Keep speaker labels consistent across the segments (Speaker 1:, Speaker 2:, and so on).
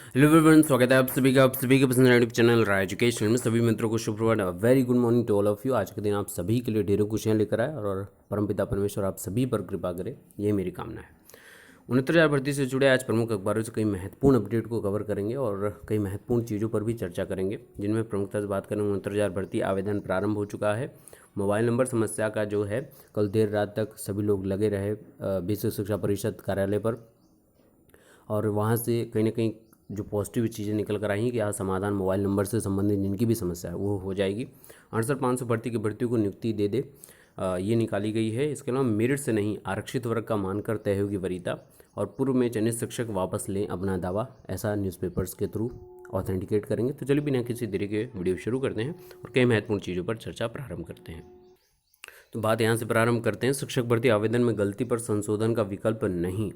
Speaker 1: Hello everyone, स्वागत है आप सभी के पसंद यूट्यूब चैनल राय एजुकेशन में सभी मित्रों को शुभ प्रभात। Very good morning to all of you. आज के दिन आप सभी के लिए ढेरों खुशियां लेकर आए और परमपिता परमेश्वर आप सभी पर कृपा करे, ये मेरी कामना है। 69,000 भर्ती से जुड़े आज प्रमुख अखबारों से कई महत्वपूर्ण अपडेट को कवर करेंगे और कई महत्वपूर्ण चीज़ों पर भी चर्चा करेंगे, जिनमें प्रमुखता से बात करें 69,000 भर्ती आवेदन प्रारंभ हो चुका है। मोबाइल नंबर समस्या का जो है कल देर रात तक सभी लोग लगे रहे बेसिक शिक्षा परिषद कार्यालय पर, और वहाँ से कहीं ना कहीं जो पॉजिटिव चीज़ें निकल कर आई कि आज समाधान मोबाइल नंबर से संबंधित जिनकी भी समस्या है वो हो जाएगी। 68,500 भर्ती की भर्तियों को नियुक्ति दे दे, ये निकाली गई है। इसके अलावा मेरिट से नहीं आरक्षित वर्ग का मानकर तय होगी वरीयता, और पूर्व में चयनित शिक्षक वापस लें अपना दावा, ऐसा न्यूज़पेपर्स के थ्रू ऑथेंटिकेट करेंगे। तो चलिए बिना किसी देरी के वीडियो शुरू करते हैं और कई महत्वपूर्ण चीज़ों पर चर्चा प्रारंभ करते हैं। तो बात यहाँ से प्रारंभ करते हैं। शिक्षक भर्ती आवेदन में गलती पर संशोधन का विकल्प नहीं।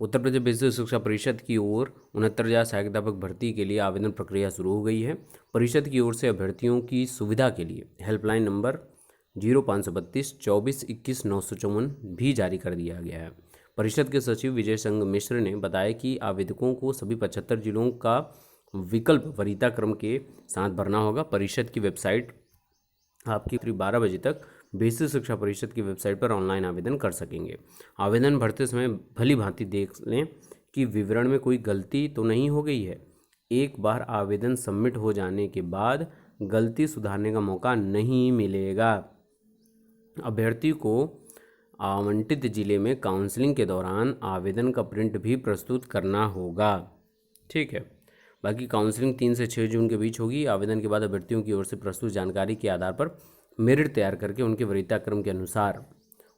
Speaker 1: उत्तर प्रदेश बेसिक शिक्षा परिषद की ओर 69,000 सहायक अध्यापक भर्ती के लिए आवेदन प्रक्रिया शुरू हो गई है। परिषद की ओर से अभ्यर्थियों की सुविधा के लिए हेल्पलाइन नंबर 0532 24 21 954 भी जारी कर दिया गया है। परिषद के सचिव विजय संघ मिश्र ने बताया कि आवेदकों को सभी 75 जिलों का विकल्प वरीयता क्रम के साथ भरना होगा। परिषद की वेबसाइट आपकी 12 बजे तक बेसिक शिक्षा परिषद की वेबसाइट पर ऑनलाइन आवेदन कर सकेंगे। आवेदन भरते समय भली भांति देख लें कि विवरण में कोई गलती तो नहीं हो गई है। एक बार आवेदन सबमिट हो जाने के बाद गलती सुधारने का मौका नहीं मिलेगा। अभ्यर्थी को आवंटित जिले में काउंसलिंग के दौरान आवेदन का प्रिंट भी प्रस्तुत करना होगा। ठीक है। बाकी काउंसलिंग 3 से 6 जून के बीच होगी। आवेदन के बाद अभ्यर्थियों की ओर से प्रस्तुत जानकारी के आधार पर मेरिट तैयार करके उनके वरीयता क्रम के अनुसार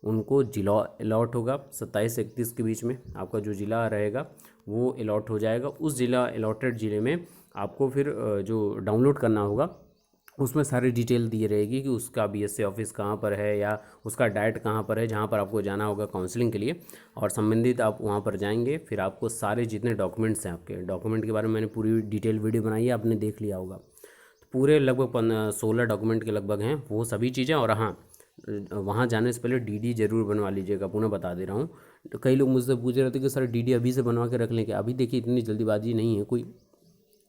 Speaker 1: उनको जिला अलॉट होगा। 27 से 31 के बीच में आपका जो ज़िला रहेगा वो अलॉट हो जाएगा। उस ज़िला अलॉटेड ज़िले में आपको फिर जो डाउनलोड करना होगा उसमें सारी डिटेल दी रहेगी कि उसका बीएससी ऑफिस कहाँ पर है या उसका डाइट कहाँ पर है, जहाँ पर आपको जाना होगा काउंसलिंग के लिए। और संबंधित आप वहाँ पर जाएंगे, फिर आपको सारे जितने डॉक्यूमेंट्स हैं, आपके डॉक्यूमेंट के बारे में मैंने पूरी डिटेल वीडियो बनाई है, आपने देख लिया होगा। तो पूरे लगभग 16 डॉक्यूमेंट के लगभग हैं वो सभी चीज़ें। और हाँ, वहाँ जाने से पहले डीडी ज़रूर बनवा लीजिएगा, पुनः बता दे रहा हूँ। तो कई लोग मुझसे पूछ रहे थे कि सर डीडी अभी से बनवा के रख लें क्या? अभी देखिए इतनी जल्दीबाजी नहीं है कोई।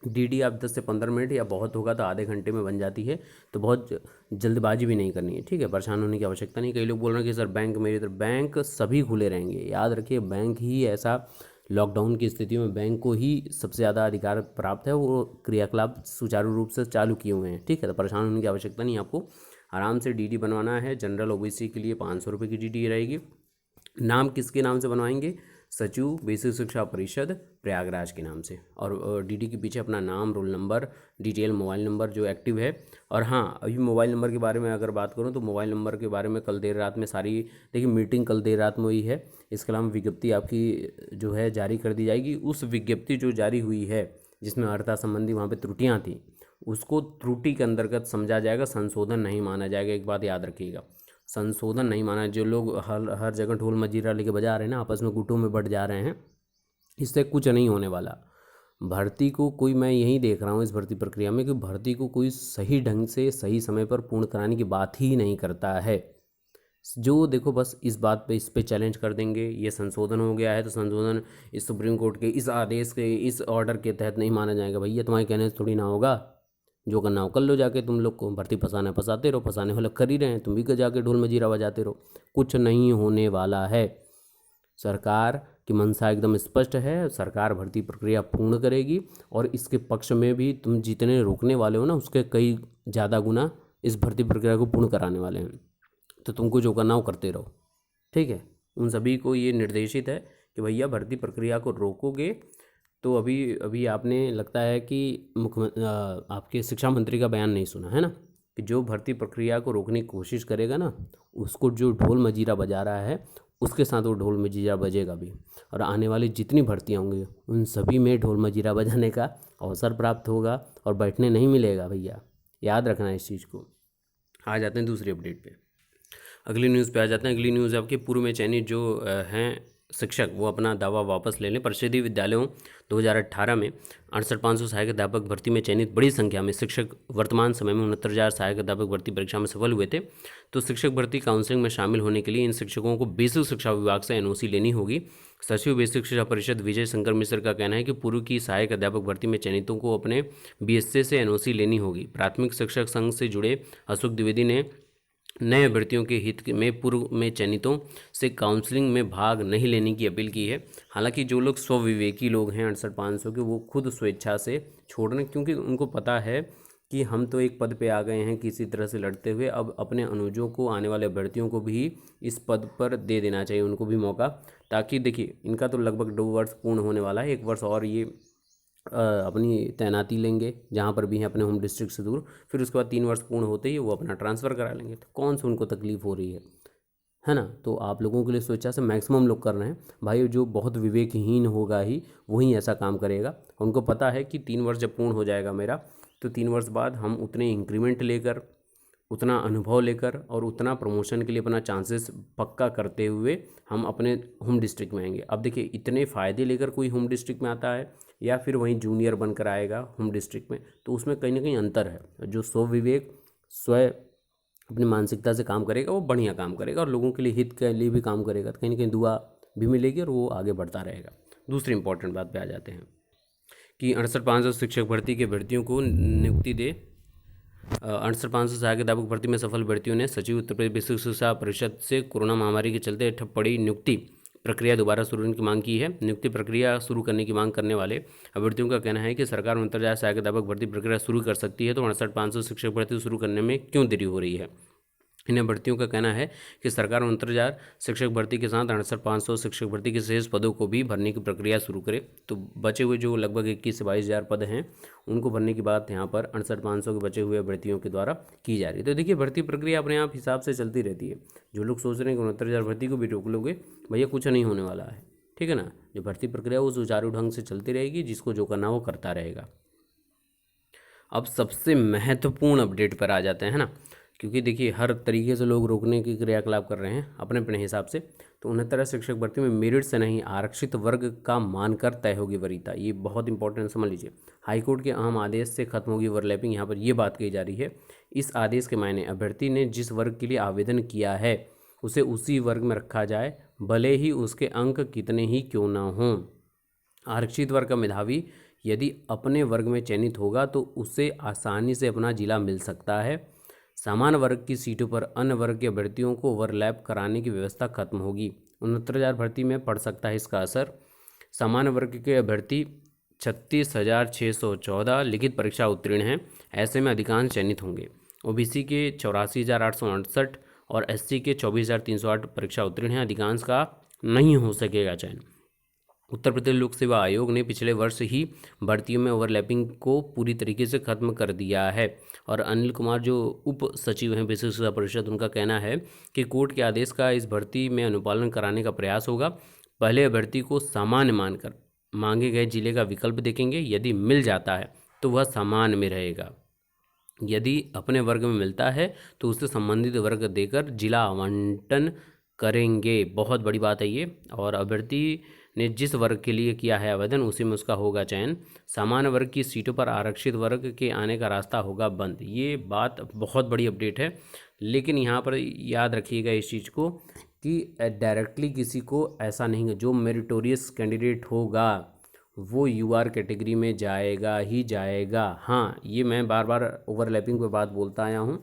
Speaker 1: डीडी आप 10 से 15 मिनट या बहुत होगा तो आधे घंटे में बन जाती है। तो बहुत जल्दबाजी भी नहीं करनी है, ठीक है। परेशान होने की आवश्यकता नहीं। कई लोग बोल रहे हैं कि सर बैंक मेरी तरफ, बैंक सभी खुले रहेंगे। याद रखिए, बैंक ही ऐसा लॉकडाउन की स्थितियों में बैंक को ही सबसे ज़्यादा अधिकार प्राप्त है। वो क्रियाकलाप सुचारू रूप से चालू किए हुए हैं, ठीक है। तो परेशान होने की आवश्यकता नहीं, आपको आराम से डीडी बनवाना है। जनरल ओबीसी के लिए 500 रुपये की डीडी रहेगी। नाम किसके नाम से बनवाएंगे? सचिव बेसिक शिक्षा परिषद प्रयागराज के नाम से। और डीडी के पीछे अपना नाम, roll number, detail, mobile number जो एक्टिव है। और हाँ, अभी मोबाइल नंबर के बारे में अगर बात करूँ तो मोबाइल नंबर के बारे में कल देर रात में सारी, देखिए मीटिंग कल देर रात में हुई है। इसके अलावा विज्ञप्ति आपकी जो है जारी कर दी जाएगी। उस विज्ञप्ति जो जारी हुई है जिसमें अर्हता संबंधी वहाँ पर त्रुटियाँ थी, उसको त्रुटि के अंतर्गत समझा जाएगा, संशोधन नहीं माना जाएगा। एक बात याद रखिएगा, संशोधन नहीं माना। जो लोग हर जगह ढोल मजीरा लेके बजा रहे हैं ना, आपस में गुटों में बढ़ जा रहे हैं, इससे कुछ नहीं होने वाला। भर्ती को कोई, मैं यही देख रहा हूँ इस भर्ती प्रक्रिया में कि भर्ती को कोई सही ढंग से सही समय पर पूर्ण कराने की बात ही नहीं करता है। जो देखो बस इस बात पे, इस पे चैलेंज कर देंगे, ये संशोधन हो गया है तो संशोधन इस सुप्रीम कोर्ट के इस आदेश के, इस ऑर्डर के तहत नहीं माना जाएगा। भैया तुम्हारे कहने से थोड़ी ना होगा। जो करना हो कर लो जाके। तुम लोग को भर्ती फंसाना फंसाते रहो, फंसाने वाले कर ही रहे हैं, तुम भी जाके ढोल मजीरा बजाते रहो। कुछ नहीं होने वाला है। सरकार की मंशा एकदम स्पष्ट है। सरकार भर्ती प्रक्रिया पूर्ण करेगी और इसके पक्ष में भी तुम जितने रोकने वाले हो ना, उसके कई ज़्यादा गुना इस भर्ती प्रक्रिया को पूर्ण कराने वाले हैं। तो तुमको जो करना हो करते रहो, ठीक है। उन सभी को ये निर्देशित है कि भैया भर्ती प्रक्रिया को रोकोगे तो अभी अभी आपने, लगता है कि आपके शिक्षा मंत्री का बयान नहीं सुना है ना, कि जो भर्ती प्रक्रिया को रोकने की कोशिश करेगा ना, उसको जो ढोल मजीरा बजा रहा है उसके साथ वो ढोल मजीरा बजेगा भी। और आने वाली जितनी भर्तियाँ होंगी उन सभी में ढोल मजीरा बजाने का अवसर प्राप्त होगा और बैठने नहीं मिलेगा भैया। याद रखना इस चीज़ को। आ जाते हैं दूसरी अपडेट पे। अगली न्यूज़ पे आ जाते हैं। अगली न्यूज़ आपके पूर्व में चयनित जो हैं शिक्षक वो अपना दावा वापस ले लें। परिषदीय विद्यालयों 2018 में 68,500 सहायक अध्यापक भर्ती में चयनित बड़ी संख्या में शिक्षक वर्तमान समय में 69,000 सहायक अध्यापक भर्ती परीक्षा में सफल हुए थे। तो शिक्षक भर्ती काउंसलिंग में शामिल होने के लिए इन शिक्षकों को बेसिक शिक्षा विभाग से एनओसी लेनी होगी। सचिव बेसिक शिक्षा परिषद विजय शंकर मिश्र का कहना है कि पूर्व की सहायक अध्यापक भर्ती में चयनितों को अपने बीएसए से एनओसी लेनी होगी। प्राथमिक शिक्षक संघ से जुड़े अशोक द्विवेदी ने नए अभ्यर्थियों के हित में पूर्व में चयनितों से काउंसलिंग में भाग नहीं लेने की अपील की है। हालांकि जो लोग स्वविवेकी लोग हैं 68,500 के, वो खुद स्वेच्छा से छोड़ रहे हैं, क्योंकि उनको पता है कि हम तो एक पद पे आ गए हैं किसी तरह से लड़ते हुए, अब अपने अनुजों को, आने वाले अभ्यर्थियों को भी इस पद पर दे देना चाहिए, उनको भी मौका। ताकि देखिए इनका तो लगभग 2 वर्ष पूर्ण होने वाला है, 1 वर्ष और ये अपनी तैनाती लेंगे जहाँ पर भी हैं अपने होम डिस्ट्रिक्ट से दूर, फिर उसके बाद 3 वर्ष पूर्ण होते ही वो अपना ट्रांसफ़र करा लेंगे। तो कौन सी उनको तकलीफ़ हो रही है ना। तो आप लोगों के लिए स्वेच्छा से मैक्सिमम लोग कर रहे हैं भाई। जो बहुत विवेकहीन होगा ही वही ऐसा काम करेगा। उनको पता है कि 3 वर्ष जब पूर्ण हो जाएगा मेरा, तो 3 वर्ष बाद हम उतने इंक्रीमेंट लेकर, उतना अनुभव लेकर और उतना प्रमोशन के लिए अपना चांसेस पक्का करते हुए हम अपने होम डिस्ट्रिक्ट में आएंगे। अब देखिए इतने फ़ायदे लेकर कोई होम डिस्ट्रिक्ट में आता है या फिर वहीं जूनियर बनकर आएगा होम डिस्ट्रिक्ट में, तो उसमें कहीं ना कहीं अंतर है। जो स्वविवेक अपनी मानसिकता से काम करेगा वो बढ़िया काम करेगा और लोगों के लिए, हित के लिए भी काम करेगा, तो कहीं ना कहीं दुआ भी मिलेगी और वो आगे बढ़ता रहेगा। दूसरी इंपॉर्टेंट बात पे आ जाते हैं कि 68,500 शिक्षक भर्ती के भर्तियों को नियुक्ति दे। 68,500 सहायक अध्यापक भर्ती में सफल भर्तियों ने सचिव उत्तर प्रदेश बेसिक शिक्षा परिषद से कोरोना महामारी के चलते ठप पड़ी नियुक्ति प्रक्रिया दोबारा शुरू करने की मांग की है। नियुक्ति प्रक्रिया शुरू करने की मांग करने वाले अभ्यर्थियों का कहना है कि सरकार 69,000 सहायक अध्यापक भर्ती प्रक्रिया शुरू कर सकती है, तो 68,500 शिक्षक भर्ती शुरू करने में क्यों देरी हो रही है। इन अभ्यर्थियों का कहना है कि सरकार 69,000 शिक्षक भर्ती के साथ 68,500 शिक्षक भर्ती के शेष पदों को भी भरने की प्रक्रिया शुरू करे। तो बचे हुए जो लगभग 21 से 22,000 पद हैं उनको भरने की बात यहाँ पर 68,500 के बचे हुए भर्तियों के द्वारा की जा रही है। तो देखिए भर्ती प्रक्रिया अपने आप हिसाब से चलती रहती है। जो लोग सोच रहे हैं कि 69,000 भर्ती को भी रोक लोगे, भैया कुछ नहीं होने वाला है, ठीक है ना। जो भर्ती प्रक्रिया वो सुचारू ढंग से चलती रहेगी, जिसको जो करना वो करता रहेगा। अब सबसे महत्वपूर्ण अपडेट पर आ जाते हैं ना, क्योंकि देखिए हर तरीके से लोग रोकने की क्रियाकलाप कर रहे हैं अपने अपने हिसाब से। तो 69 शिक्षक भर्ती में मेरिट से नहीं आरक्षित वर्ग का मानकर तय होगी वरीयता। ये बहुत इंपॉर्टेंट समझ लीजिए। हाईकोर्ट के अहम आदेश से खत्म होगी ओवरलैपिंग। यहाँ पर ये बात कही जा रही है। इस आदेश के मायने अभ्यर्थी ने जिस वर्ग के लिए आवेदन किया है उसे उसी वर्ग में रखा जाए, भले ही उसके अंक कितने ही क्यों ना हों। आरक्षित वर्ग का मेधावी यदि अपने वर्ग में चयनित होगा तो उसे आसानी से अपना जिला मिल सकता है। सामान्य वर्ग की सीटों पर अन्य वर्ग के अभ्यर्थियों को ओवरलैप कराने की व्यवस्था खत्म होगी। 69,000 भर्ती में पड़ सकता है इसका असर। सामान्य वर्ग के अभ्यर्थी 36,614 लिखित परीक्षा उत्तीर्ण हैं, ऐसे में अधिकांश चयनित होंगे। ओबीसी के 84,868 और एससी के 24,308 परीक्षा उत्तीर्ण हैं, अधिकांश का नहीं हो सकेगा चयन। उत्तर प्रदेश लोक सेवा आयोग ने पिछले वर्ष ही भर्तियों में ओवरलैपिंग को पूरी तरीके से खत्म कर दिया है। और अनिल कुमार जो उप सचिव हैं बेसिक शिक्षा परिषद, उनका कहना है कि कोर्ट के आदेश का इस भर्ती में अनुपालन कराने का प्रयास होगा। पहले अभ्यर्थी को सामान्य मानकर मांगे गए जिले का विकल्प देखेंगे। यदि मिल जाता है तो वह सामान्य में रहेगा, यदि अपने वर्ग में मिलता है तो उससे संबंधित वर्ग देकर जिला आवंटन करेंगे। बहुत बड़ी बात है ये। और अभ्यर्थी ने जिस वर्ग के लिए किया है आवेदन उसी में उसका होगा चयन। सामान्य वर्ग की सीटों पर आरक्षित वर्ग के आने का रास्ता होगा बंद। ये बात बहुत बड़ी अपडेट है, लेकिन यहाँ पर याद रखिएगा इस चीज़ को कि डायरेक्टली किसी को ऐसा नहीं है। जो मेरिटोरियस कैंडिडेट होगा वो यूआर कैटेगरी में जाएगा ही जाएगा। हाँ, ये मैं बार बार ओवरलैपिंग पे बात बोलता आया हूँ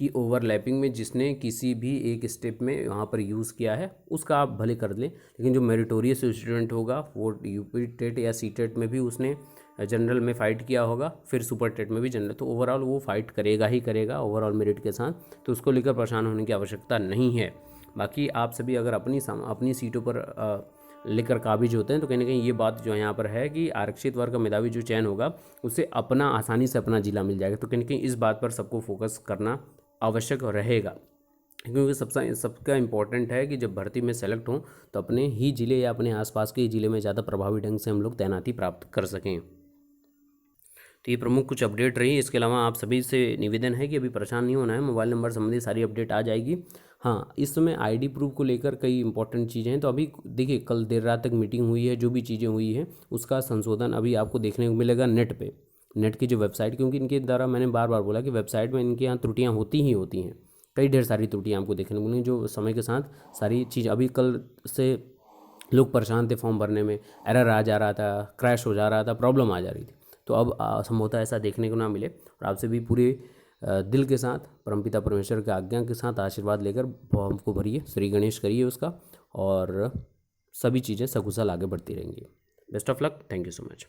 Speaker 1: कि ओवरलैपिंग में जिसने किसी भी एक स्टेप में वहाँ पर यूज़ किया है उसका आप भले कर लें, लेकिन जो मेरिटोरियस स्टूडेंट होगा वो यूपी टेट या सी टेट में भी उसने जनरल में फ़ाइट किया होगा, फिर सुपर टेट में भी जनरल, तो ओवरऑल वो फाइट करेगा ही करेगा ओवरऑल मेरिट के साथ। तो उसको लेकर परेशान होने की आवश्यकता नहीं है। बाकी आप सभी अगर अपनी सीटों पर लेकर काबिज होते हैं तो कहीं ना कहीं ये बात जो यहाँ पर है कि आरक्षित वर्ग का मेधावी जो चयन होगा उसे अपना आसानी से अपना जिला मिल जाएगा। तो कहीं ना कहीं इस बात पर सबको फोकस करना आवश्यक रहेगा, क्योंकि सबका इम्पोर्टेंट है कि जब भर्ती में सेलेक्ट हों तो अपने ही ज़िले या अपने आसपास के ज़िले में ज़्यादा प्रभावी ढंग से हम लोग तैनाती प्राप्त कर सकें। तो ये प्रमुख कुछ अपडेट रही। इसके अलावा आप सभी से निवेदन है कि अभी परेशान नहीं होना है। मोबाइल नंबर संबंधी सारी अपडेट आ जाएगी हाँ, इस समय आईडी प्रूफ को लेकर कई इंपॉर्टेंट चीज़ें हैं। तो अभी देखिए, कल देर रात तक मीटिंग हुई है, जो भी चीज़ें हुई हैं उसका संशोधन अभी आपको देखने को मिलेगा नेट पे, नेट की जो वेबसाइट, क्योंकि इनके द्वारा मैंने बार बार बोला कि वेबसाइट में इनके यहाँ त्रुटियाँ होती ही होती हैं, कई ढेर सारी त्रुटियाँ आपको देखने को मिलेंगी, जो समय के साथ सारी चीज़, अभी कल से लोग परेशान थे फॉर्म भरने में, एरर आ जा रहा था, क्रैश हो जा रहा था, प्रॉब्लम आ जा रही थी। तो अब संभवतः ऐसा देखने को ना मिले, और आपसे भी पूरे दिल के साथ, परमपिता परमेश्वर की आज्ञा के साथ आशीर्वाद लेकर फॉर्म को भरिए, श्री गणेश करिए उसका, और सभी चीज़ें सकुशल आगे बढ़ती रहेंगी। Best of luck, thank you so much.